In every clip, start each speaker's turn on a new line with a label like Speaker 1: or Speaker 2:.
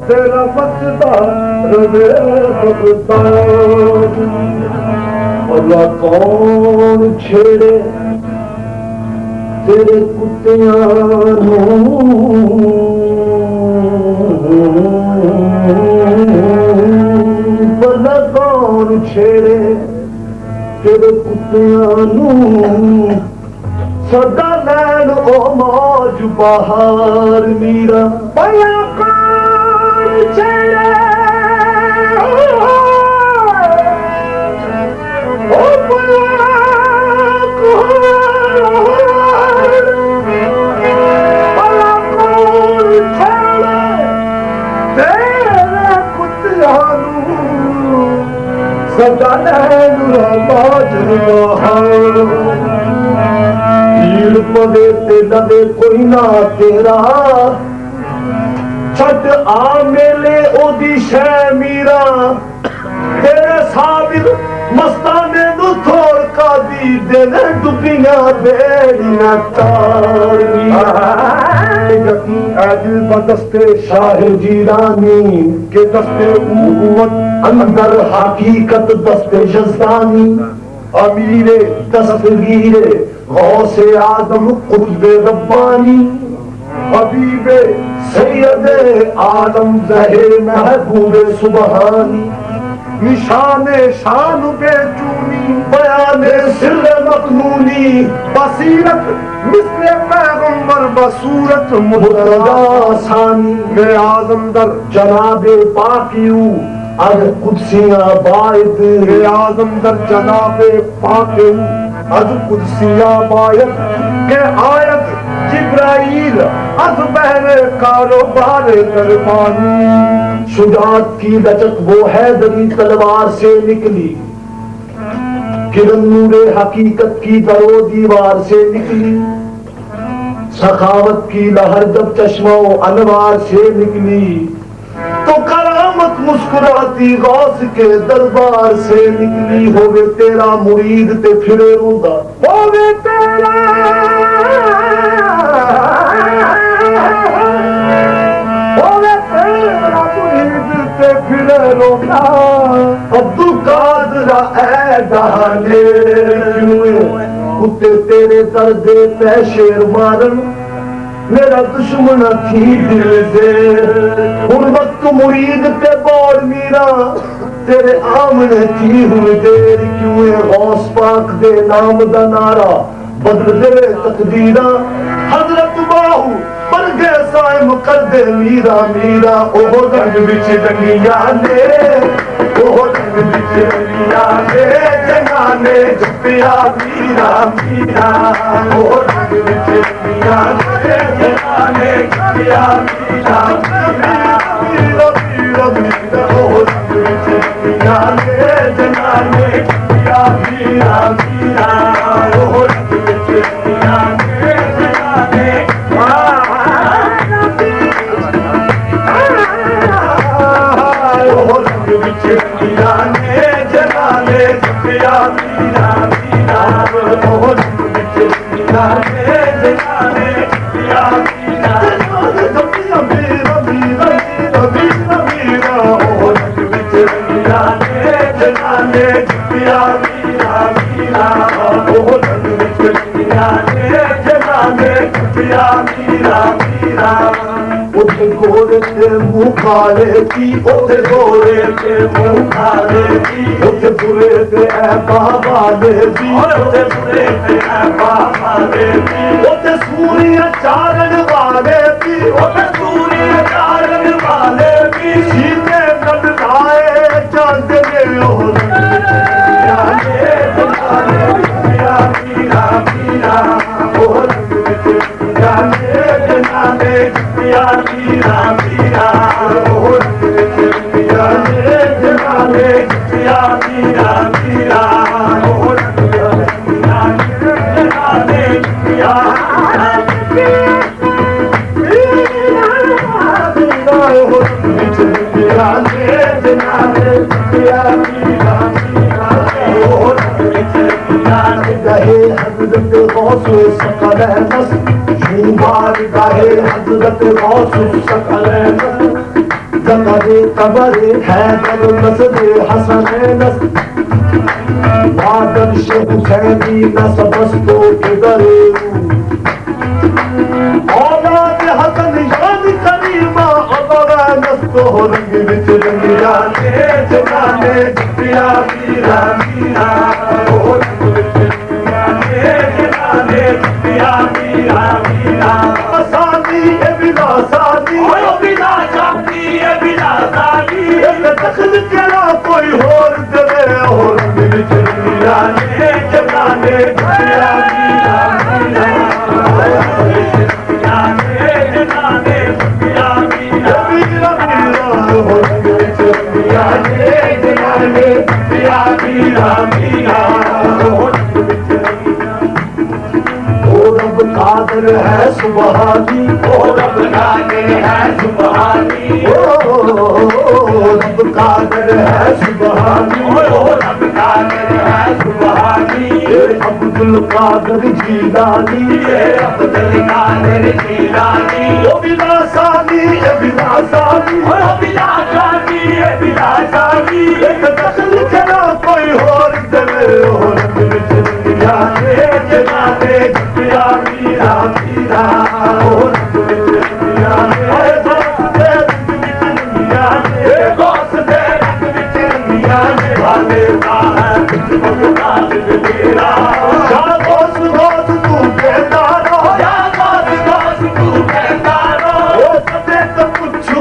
Speaker 1: तेरा बचता रवे अल्लाह कौन छेड़े तेरे कुत्तियां भला कौन छेड़े तेरे कुत्तियां सदा लैन ओ मौज बहार मीरा भला कौन छेड़े ओ भला कौन छेड़े तेरे कुत्तियां सदा लैन ओ मौज बहार पवे ते लवे कोई ना तेरा छट आ मेले ओदी शै मीरा तेरे साबिर मस्ताने नु थोड़ का दी देने डुबियां बेड़ियां तार आज बदस्ते शाह जीरानी के दस्ते उम्मत अंदर हकीकत दस्ते यज़दानी अमीरे तस्वीरे गौसे आदम कुतुबे रब्बानी हबीबे सैयदे आदम ज़हे महबूबे सुबहानी निशाने शान बेचूनी बयाने सिर्रे मकनूनी बसीरत मिस्ले पैगंबर बसूरत मुर्तज़ा सानी मैं आज़म दर जनाबे पाकियू अज कुदसियां बायत आज़म दर जनाबे पाके अज कुदसियां बायत के आयत जिब्राइल अज बहरे कारोबार दरबानी शुजात की लचक वो हैदरी तलवार से निकली किरण नूरे हकीकत की दरो दीवार से निकली सखावत की लहर जब चश्मो अनवार से निकली तो करामत मुस्कुराती गौस के दरबार से निकली होवे तेरा मुरीद ते फिरे रोंदा होवे तेरा मुरीद ते फिरे रोंदा अब्दुल कादर ऐ दहाने कुत्ते तेरे दर्दे पे शेर मारन मेरा दुश्मन थी दिल दे उन वक्त मुरीद ते बोल मीरा तेरे आमने थी हुई देर क्यों गौस पाक दे नाम दा नारा बदल दे तकदीरा हजरत बाहू पर गए साइम कर दे मीरा मीरा ओहो रंग विच रंगिया ने ओहो रंग विच रंगिया ने जनाने जपिया मीरा मीरा ओहो रंग विच रंगिया ने जनाने जपिया मीरा मीरा मीरा मीरा मीरा ओहो रंग विच रंगिया ने जनाने जपिया मीरा मीरा ओहो रंग विच रंगिया ने जनाने जनाने जपिया मीरा मीरा ओहो रंग विच रंगिया ने जनाने जपिया मीरा जपिया मीरा मीरा मीरा मीरा ओहो रंग विच रंगिया ने जनाने जपिया मीरा मीरा ओहो रंग विच रंगिया ने जनाने जपिया मीरा मीरा उठे घोड़े ते मुँह काले की उठे घोड़े ते मुँह काले की उठे बुरे ते ऐ बाबा ने भी उठे बुरे ते ऐ बाबा ने भी उठे सूर्य चारण वाले भी उठे सूर्य चारण वाले भी सीने कट लाए चंद ने मीरा मीरा ओ रंग विच जाने जनाने जपिया मीरा मीरा ओ रंग विच जाने जनाने जपिया मीरा मीरा ओ रंग विच जनाने जपिया मीरा मीरा ओ रंग विच जाने जनाने हजरत गौसु सकलैनस यूं बारगाह हजरत गौसु सकलैनस जकरे कबरे हैदर नस्ल हसनैनस बादल से हुसैनी नसबस्तो के गरे औलाद हसन याद करीमा अबरा नस्तो रंग विच रंग जाने जगाने पिया मीरा मीरा ओ रंग विच रंग जाने जगाने पिया मीरा मीरा सादी ए बिना सादी ओ बिना सादी ए बिना सादी एक तखल केड़ा कोई होर करे ओ रंग विच रंग जाने जगाने पिया मीरा मीरा कादर है सुबहानी ओ रब कादर है सुबहानी ओ रब कादर है सुबहानी ओ रब कादर है सुबहानी अब्दुल कादर जीलानी अब्दुल कादर जीलानी ओ बिलासानी बिलासानी ओ बिलासानी बिलासानी एक दखल करा कोई और दे ओ रब विच जाने जगाने पिया मीरा मीरा ओ रब विच जाने दोस्ते जाने दोस्ते विच जाने वाले है भगवान मेरा या दोस्त दोस्त तू कहता रहो या दोस्त तू कहता रहो ओ कदे तो पूछू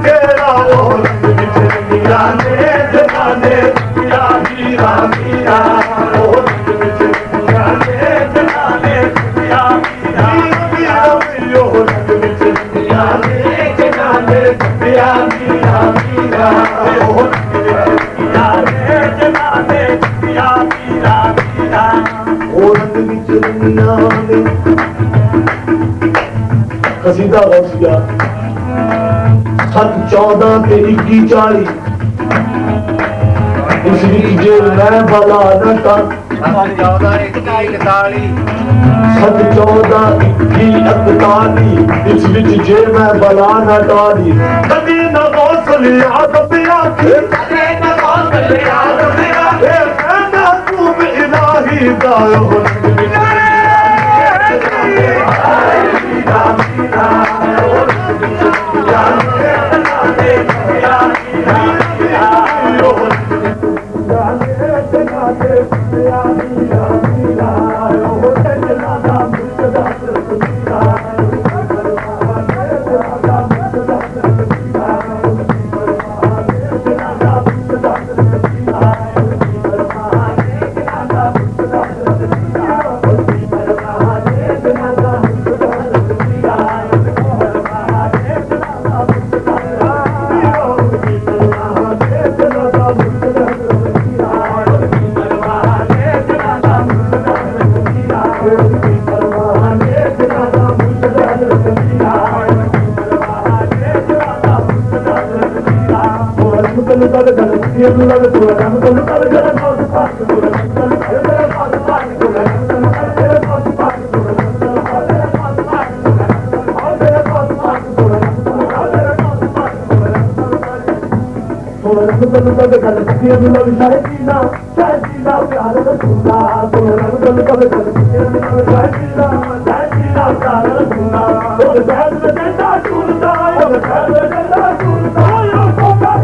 Speaker 1: तेरा ओ रब विच जाने जगाने पिया मीरा मीरा ओ रब विच जाने जगाने पिया मीरा मीरा ओ रब विच जाने जगाने पिया मीरा मीरा ओ रब विच जाने जगाने पिया मीरा मीरा ओ रब विच जाने कसीदा गौसिया 7-14 ते 21-40 इस विच जे मैं भला न कर
Speaker 2: 14-21-41
Speaker 1: 7-14-21-41 इस विच जे मैं भला न डाली कदी न गौसल याद पिया कदी न गौसल याद पिया मैं महबूब इलाही दा Oh,